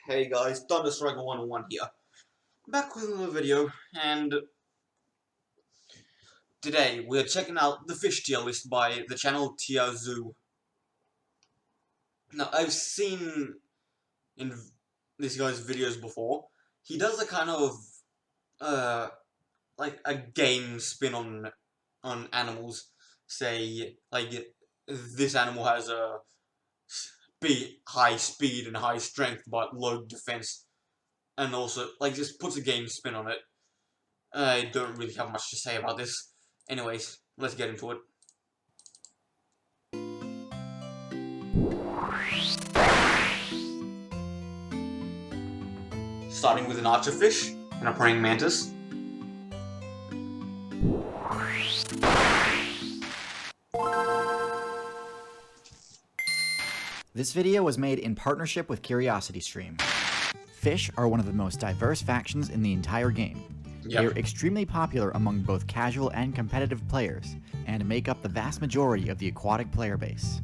Hey guys, Thunderstriker101 here. Back with another video, and today we're checking out the fish tier list by the channel Tier Zoo. Now, I've seen in this guy's videos before, he does a kind of, like a game spin on animals. Say, like, this animal has a high speed and high strength, but low defense. And also, like, just puts a game spin on it. I don't really have much to say about this. Anyways, let's get into it. Starting with an archerfish and a praying mantis. This video was made in partnership with CuriosityStream. Fish are one of the most diverse factions in the entire game. Yep. They're extremely popular among both casual and competitive players, and make up the vast majority of the aquatic player base.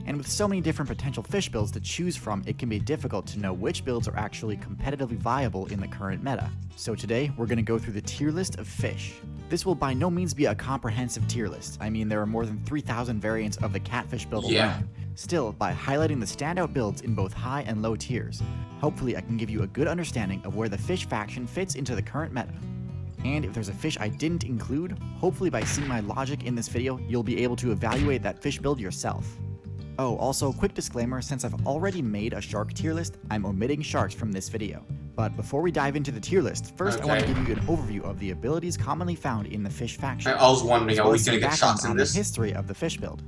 And with so many different potential fish builds to choose from, it can be difficult to know which builds are actually competitively viable in the current meta. So today, we're going to go through the tier list of fish. This will by no means be a comprehensive tier list. I mean, there are more than 3,000 variants of the catfish build alone. Still, by highlighting the standout builds in both high and low tiers, hopefully I can give you a good understanding of where the fish faction fits into the current meta. And if there's a fish I didn't include, hopefully by seeing my logic in this video, you'll be able to evaluate that fish build yourself. Oh, also, quick disclaimer, since I've already made a shark tier list, I'm omitting sharks from this video. But before we dive into the tier list, first I want to give you an overview of the abilities commonly found in the fish faction. I was wondering, are we going to get shots in this? The history of the fish build.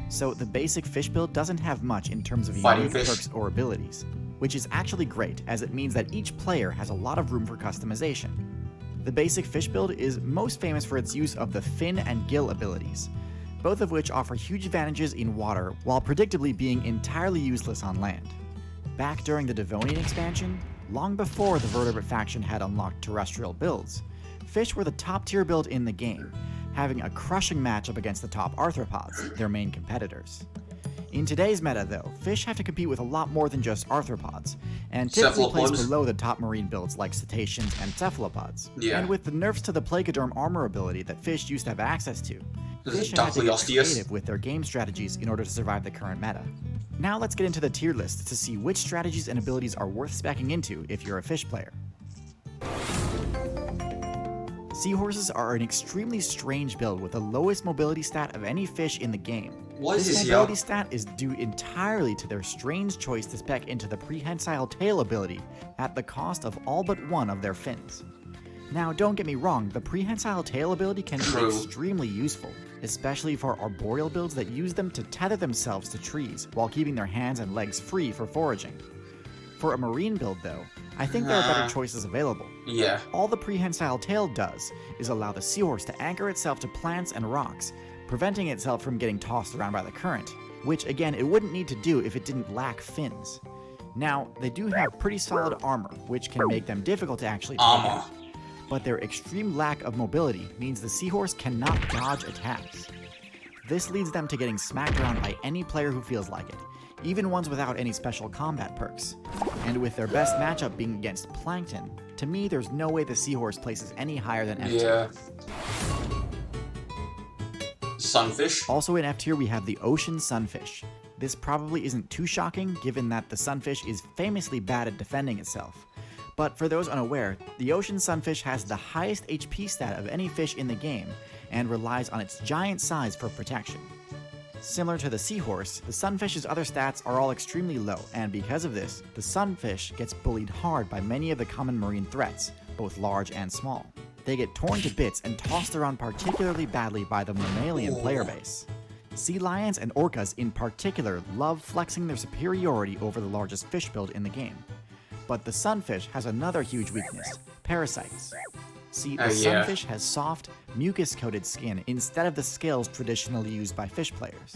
So the basic fish build doesn't have much in terms of unique perks or abilities, which is actually great, as it means that each player has a lot of room for customization. The basic fish build is most famous for its use of the fin and gill abilities, both of which offer huge advantages in water while predictably being entirely useless on land. Back during the Devonian expansion, long before the vertebrate faction had unlocked terrestrial builds, fish were the top tier build in the game, having a crushing matchup against the top arthropods, their main competitors. In today's meta though, fish have to compete with a lot more than just arthropods, and typically place below the top marine builds like cetaceans and cephalopods. And with the nerfs to the placoderm armor ability that fish used to have access to, fish have to get creative with their game strategies in order to survive the current meta. Now let's get into the tier list to see which strategies and abilities are worth speccing into if you're a fish player. Seahorses are an extremely strange build with the lowest mobility stat of any fish in the game. This mobility stat is due entirely to their strange choice to spec into the prehensile tail ability at the cost of all but one of their fins. Now don't get me wrong, the prehensile tail ability can be extremely useful, especially for arboreal builds that use them to tether themselves to trees while keeping their hands and legs free for foraging. For a marine build though, I think there are better choices available. All the prehensile tail does is allow the seahorse to anchor itself to plants and rocks, preventing itself from getting tossed around by the current, which again it wouldn't need to do if it didn't lack fins. Now, they do have pretty solid armor, which can make them difficult to actually take out, but their extreme lack of mobility means the seahorse cannot dodge attacks. This leads them to getting smacked around by any player who feels like it, even ones without any special combat perks. And with their best matchup being against plankton, to me there's no way the seahorse places any higher than F tier. Sunfish. Also in F tier we have the ocean sunfish. This probably isn't too shocking given that the sunfish is famously bad at defending itself. But for those unaware, the ocean sunfish has the highest HP stat of any fish in the game and relies on its giant size for protection. Similar to the seahorse, the sunfish's other stats are all extremely low, and because of this, the sunfish gets bullied hard by many of the common marine threats, both large and small. They get torn to bits and tossed around particularly badly by the mammalian player base. Sea lions and orcas in particular love flexing their superiority over the largest fish build in the game. But the sunfish has another huge weakness: parasites. See, the sunfish has soft, mucus-coated skin instead of the scales traditionally used by fish players.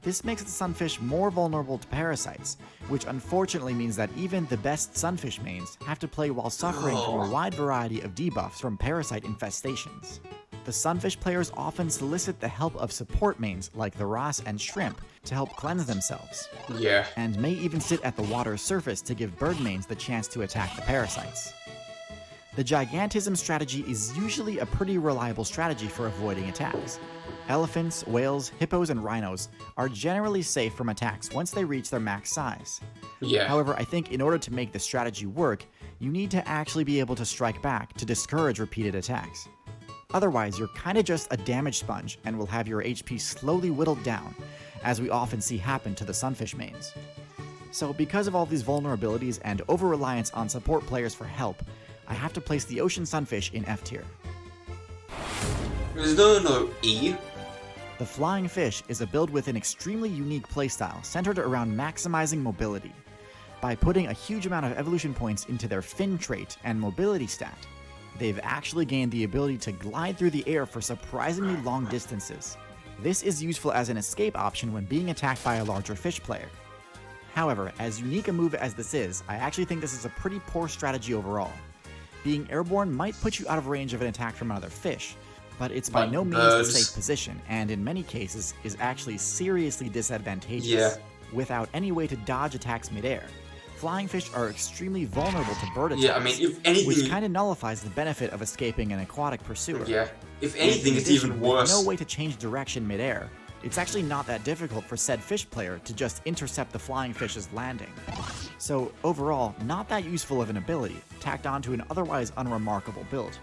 This makes the sunfish more vulnerable to parasites, which unfortunately means that even the best sunfish mains have to play while suffering from a wide variety of debuffs from parasite infestations. The Sunfish players often solicit the help of support mains like the wrasse and shrimp to help cleanse themselves. Yeah. And may even sit at the water's surface to give bird mains the chance to attack the parasites. The gigantism strategy is usually a pretty reliable strategy for avoiding attacks. Elephants, whales, hippos, and rhinos are generally safe from attacks once they reach their max size. Yeah. However, I think in order to make the strategy work, you need to actually be able to strike back to discourage repeated attacks. Otherwise, you're kinda just a damage sponge and will have your HP slowly whittled down, as we often see happen to the Sunfish mains. So because of all these vulnerabilities and over-reliance on support players for help, I have to place the Ocean Sunfish in F tier. Is there no E? The Flying Fish is a build with an extremely unique playstyle centered around maximizing mobility. By putting a huge amount of evolution points into their fin trait and mobility stat, they've actually gained the ability to glide through the air for surprisingly long distances. This is useful as an escape option when being attacked by a larger fish player. However, as unique a move as this is, I actually think this is a pretty poor strategy overall. Being airborne might put you out of range of an attack from another fish, but it's by no means a safe position, and in many cases is actually seriously disadvantageous. Without any way to dodge attacks midair, flying fish are extremely vulnerable to bird attacks, Yeah, I mean, if anything, which kind of nullifies the benefit of escaping an aquatic pursuer. Yeah, if anything, it's even worse. With no way to change direction midair, it's actually not that difficult for said fish player to just intercept the flying fish's landing. So overall, not that useful of an ability, tacked onto an otherwise unremarkable build.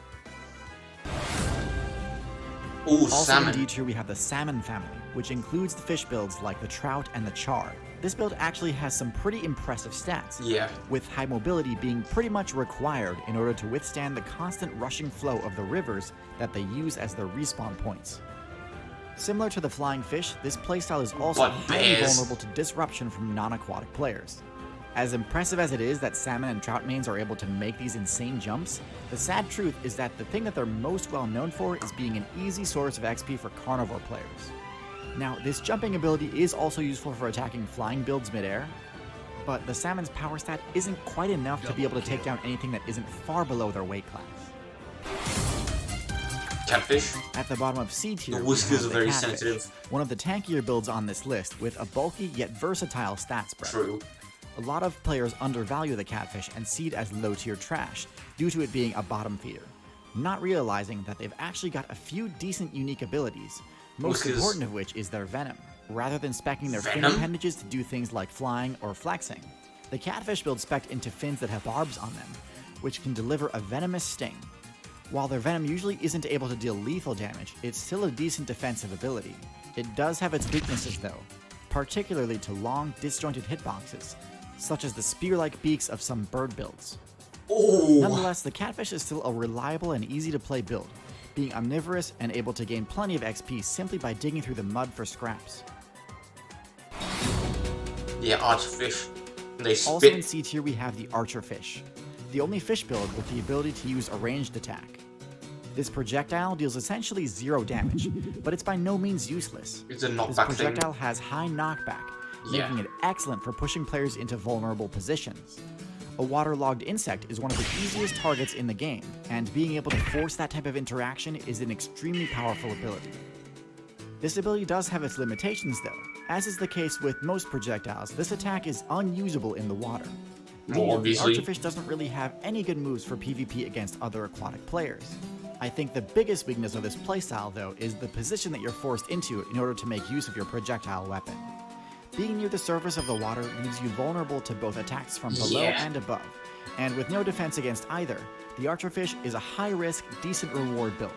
Ooh, Also salmon. in D tier we have the salmon family, which includes the fish builds like the trout and the char. This build actually has some pretty impressive stats, with high mobility being pretty much required in order to withstand the constant rushing flow of the rivers that they use as their respawn points. Similar to the flying fish, this playstyle is also highly vulnerable to disruption from non-aquatic players. As impressive as it is that salmon and trout mains are able to make these insane jumps, the sad truth is that the thing that they're most well known for is being an easy source of XP for carnivore players. Now, this jumping ability is also useful for attacking flying builds midair, but the salmon's power stat isn't quite enough to be able to take down anything that isn't far below their weight class. Catfish. At the bottom of C tier, the whiskers are very catfish, sensitive. One of the tankier builds on this list with a bulky yet versatile stat spread. True. A lot of players undervalue the catfish and see it as low tier trash due to it being a bottom feeder, not realizing that they've actually got a few decent unique abilities, most important of which is their venom. Rather than speccing their fin appendages to do things like flying or flexing, the catfish build specced into fins that have barbs on them, which can deliver a venomous sting. While their venom usually isn't able to deal lethal damage, it's still a decent defensive ability. It does have its weaknesses though, particularly to long, disjointed hitboxes, such as the spear-like beaks of some bird builds. Ooh. Nonetheless, the catfish is still a reliable and easy-to-play build, being omnivorous and able to gain plenty of XP simply by digging through the mud for scraps. Yeah, archerfish. They spit. Also in C tier we have the archerfish, the only fish build with the ability to use a ranged attack. This projectile deals essentially 0 damage, but it's by no means useless. It's a knockback This projectile has high knockback, making it excellent for pushing players into vulnerable positions. A waterlogged insect is one of the easiest targets in the game, and being able to force that type of interaction is an extremely powerful ability. This ability does have its limitations though. As is the case with most projectiles, this attack is unusable in the water. Obviously. The archerfish doesn't really have any good moves for PvP against other aquatic players. I think the biggest weakness of this playstyle though is the position that you're forced into in order to make use of your projectile weapon. Being near the surface of the water leaves you vulnerable to both attacks from below and above, and with no defense against either, the archerfish is a high-risk, decent reward build.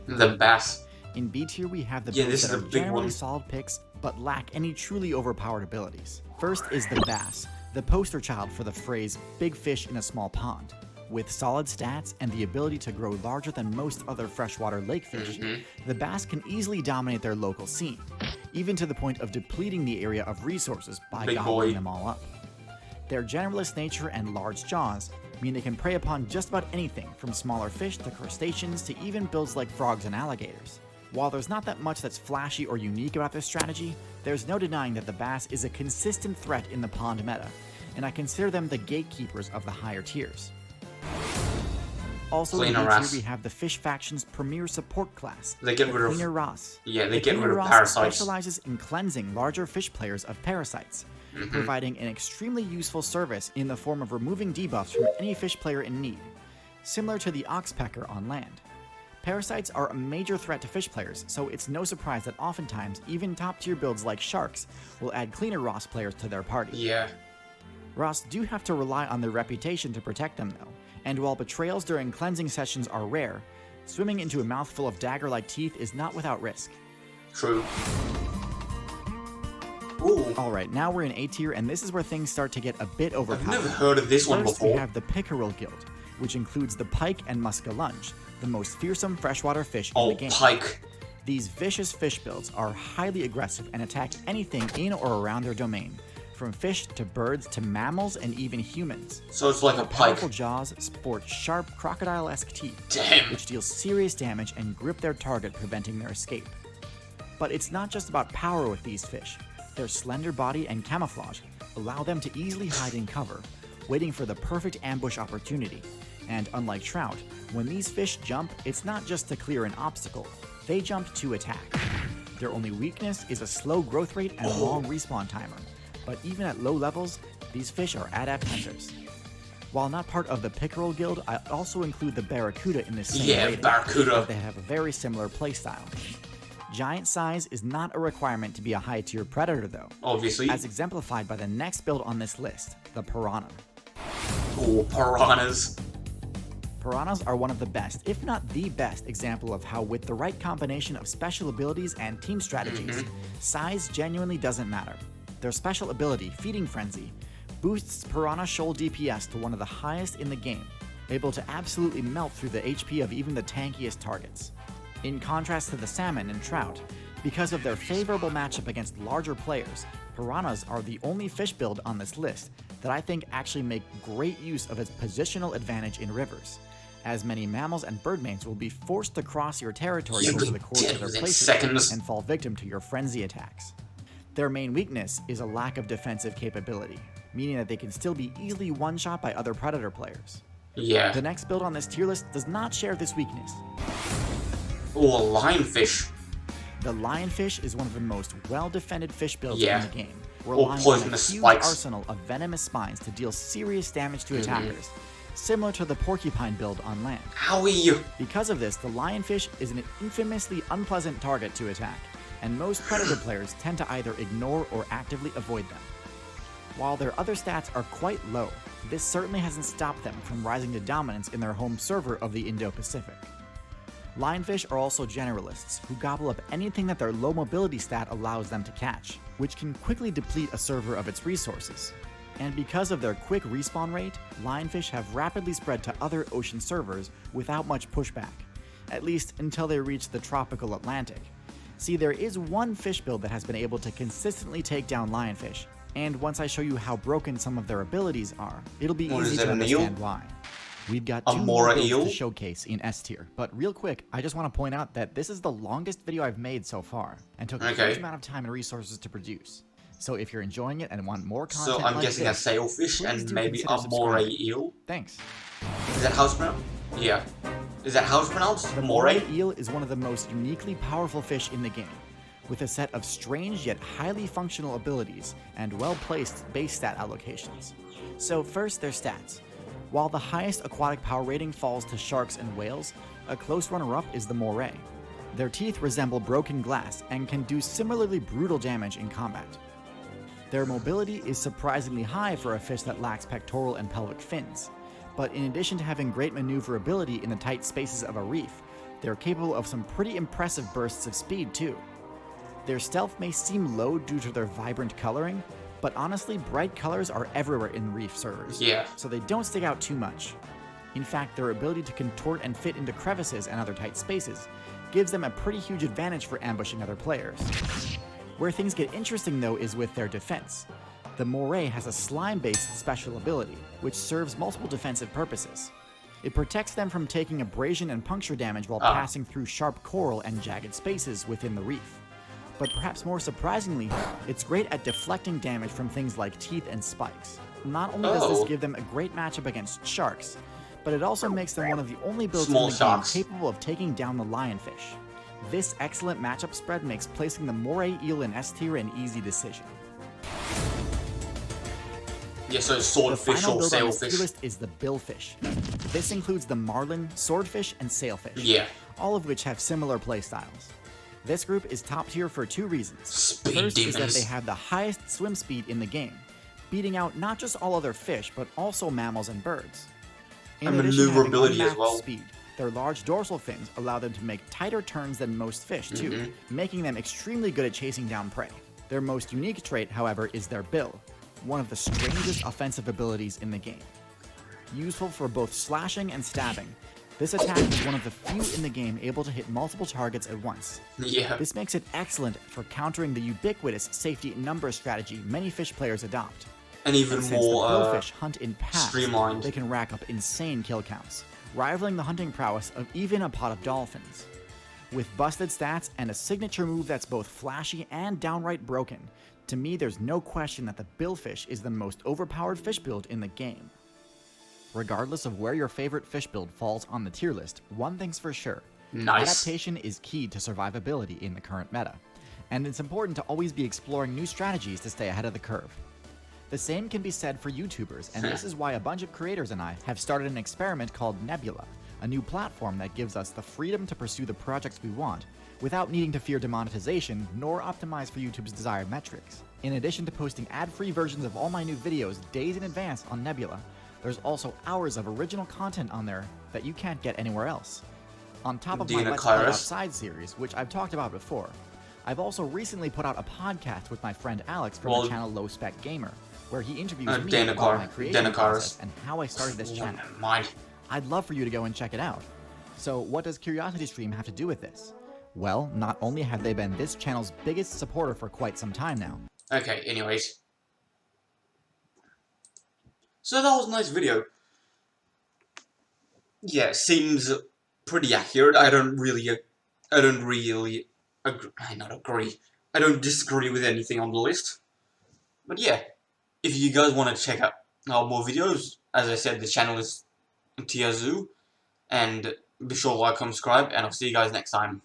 The bass. In B tier we have the builds this that is are a big generally one. solid picks, but lack any truly overpowered abilities. First is the bass, the poster child for the phrase, big fish in a small pond. With solid stats and the ability to grow larger than most other freshwater lake fish, the bass can easily dominate their local scene, even to the point of depleting the area of resources by gobbling them all up. Their generalist nature and large jaws mean they can prey upon just about anything from smaller fish to crustaceans to even builds like frogs and alligators. While there's not that much that's flashy or unique about this strategy, there's no denying that the bass is a consistent threat in the pond meta, and I consider them the gatekeepers of the higher tiers. Also in Cleaner B tier Wrasse. we have the fish faction's premier support class, They get the rid of Cleaner Wrasse. yeah, they The get Cleaner rid of Wrasse parasites. specializes in cleansing larger fish players of parasites, providing an extremely useful service in the form of removing debuffs from any fish player in need, similar to the Oxpecker on land. Parasites are a major threat to fish players, so it's no surprise that oftentimes even top-tier builds like Sharks will add Cleaner Wrasse players to their party. Yeah. Wrasse do have to rely on their reputation to protect them though, and while betrayals during cleansing sessions are rare, swimming into a mouthful of dagger-like teeth is not without risk. True. Ooh. Alright, now we're in A tier, and this is where things start to get a bit overpowered. I've never heard of this one First, before. we have the Pickerel Guild, which includes the pike and muskellunge, the most fearsome freshwater fish in the game. Pike. These vicious fish builds are highly aggressive and attack anything in or around their domain, from fish to birds to mammals and even humans. So it's like a Their pike. powerful jaws sport sharp crocodile-esque teeth, Damn. which deal serious damage and grip their target, preventing their escape. But it's not just about power with these fish. Their slender body and camouflage allow them to easily hide in cover, waiting for the perfect ambush opportunity. And unlike trout, when these fish jump, it's not just to clear an obstacle, they jump to attack. Their only weakness is a slow growth rate and long respawn timer, but even at low levels, these fish are adept hunters. While not part of the Pickerel Guild, I also include the Barracuda in this same rating, Barracuda. because they have a very similar playstyle. Giant size is not a requirement to be a high tier predator though, Obviously. as exemplified by the next build on this list, the Piranha. Ooh, piranhas. Piranhas are one of the best, if not the best, example of how with the right combination of special abilities and team strategies, size genuinely doesn't matter. Their special ability, Feeding Frenzy, boosts Piranha Shoal DPS to one of the highest in the game, able to absolutely melt through the HP of even the tankiest targets. In contrast to the salmon and trout, because of their favorable matchup against larger players, piranhas are the only fish build on this list that I think actually make great use of its positional advantage in rivers, as many mammals and birdmains will be forced to cross your territory over the course of their playthrough and fall victim to your frenzy attacks. Their main weakness is a lack of defensive capability, meaning that they can still be easily one-shot by other predator players. Yeah. The next build on this tier list does not share this weakness. Ooh, a lionfish. The lionfish is one of the most well-defended fish builds Yeah. in the game, Or relying on a poisonous huge spikes. arsenal of venomous spines to deal serious damage to attackers, similar to the porcupine build on land. Howie. Because of this, the lionfish is an infamously unpleasant target to attack, and most predator players tend to either ignore or actively avoid them. While their other stats are quite low, this certainly hasn't stopped them from rising to dominance in their home server of the Indo-Pacific. Lionfish are also generalists, who gobble up anything that their low mobility stat allows them to catch, which can quickly deplete a server of its resources. And because of their quick respawn rate, lionfish have rapidly spread to other ocean servers without much pushback, at least until they reach the tropical Atlantic. See, there is one fish build that has been able to consistently take down lionfish, and once I show you how broken some of their abilities are, it'll be easy to understand why. We've got two more builds to showcase in S tier, but real quick, I just want to point out that this is the longest video I've made so far, and took a huge amount of time and resources to produce. So if you're enjoying it and want more content So I'm guessing a sailfish and maybe a moray eel? Thanks. Is that how it's pronounced? Yeah. Is that how it's pronounced? The moray eel is one of the most uniquely powerful fish in the game, with a set of strange yet highly functional abilities and well-placed base stat allocations. So first, their stats. While the highest aquatic power rating falls to sharks and whales, a close runner-up is the moray. Their teeth resemble broken glass and can do similarly brutal damage in combat. Their mobility is surprisingly high for a fish that lacks pectoral and pelvic fins, but in addition to having great maneuverability in the tight spaces of a reef, they're capable of some pretty impressive bursts of speed too. Their stealth may seem low due to their vibrant coloring, but honestly, bright colors are everywhere in reef servers, so they don't stick out too much. In fact, their ability to contort and fit into crevices and other tight spaces gives them a pretty huge advantage for ambushing other players. Where things get interesting though is with their defense. The moray has a slime-based special ability, which serves multiple defensive purposes. It protects them from taking abrasion and puncture damage while passing through sharp coral and jagged spaces within the reef. But perhaps more surprisingly, it's great at deflecting damage from things like teeth and spikes. Not only does this give them a great matchup against sharks, but it also makes them one of the only builds in the game capable of taking down the lionfish. This excellent matchup spread makes placing the moray eel in S tier an easy decision. Yeah, so swordfish or sailfish. The final build on this tier list is the billfish. This includes the marlin, swordfish, and sailfish. Yeah. All of which have similar playstyles. This group is top tier for two reasons. Speed First demons. is that they have the highest swim speed in the game, beating out not just all other fish, but also mammals and birds. In addition to having unmatched speed, their large dorsal fins allow them to make tighter turns than most fish too, making them extremely good at chasing down prey. Their most unique trait, however, is their bill, one of the strangest offensive abilities in the game. Useful for both slashing and stabbing, this attack is one of the few in the game able to hit multiple targets at once. Yeah. This makes it excellent for countering the ubiquitous safety number strategy many fish players adopt. And even more the billfish hunt in packs, streamlined. They can rack up insane kill counts, rivaling the hunting prowess of even a pot of dolphins. With busted stats and a signature move that's both flashy and downright broken, to me there's no question that the billfish is the most overpowered fish build in the game. Regardless of where your favorite fish build falls on the tier list, one thing's for sure. Adaptation is key to survivability in the current meta, and it's important to always be exploring new strategies to stay ahead of the curve. The same can be said for YouTubers, and this is why a bunch of creators and I have started an experiment called Nebula, a new platform that gives us the freedom to pursue the projects we want, without needing to fear demonetization nor optimize for YouTube's desired metrics. In addition to posting ad-free versions of all my new videos days in advance on Nebula, there's also hours of original content on there that you can't get anywhere else. On top of my Let's Play Outside series, which I've talked about before, I've also recently put out a podcast with my friend Alex from the channel Low Spec Gamer, where he interviews me about my creation process and how I started this channel. I'd love for you to go and check it out. So what does CuriosityStream have to do with this? Well, not only have they been this channel's biggest supporter for quite some time now. Okay, anyways. So that was a nice video. Yeah, seems pretty accurate. I don't disagree with anything on the list. But yeah, if you guys want to check out more videos, as I said, the channel is Tiazu, and be sure to like, comment, subscribe, and I'll see you guys next time.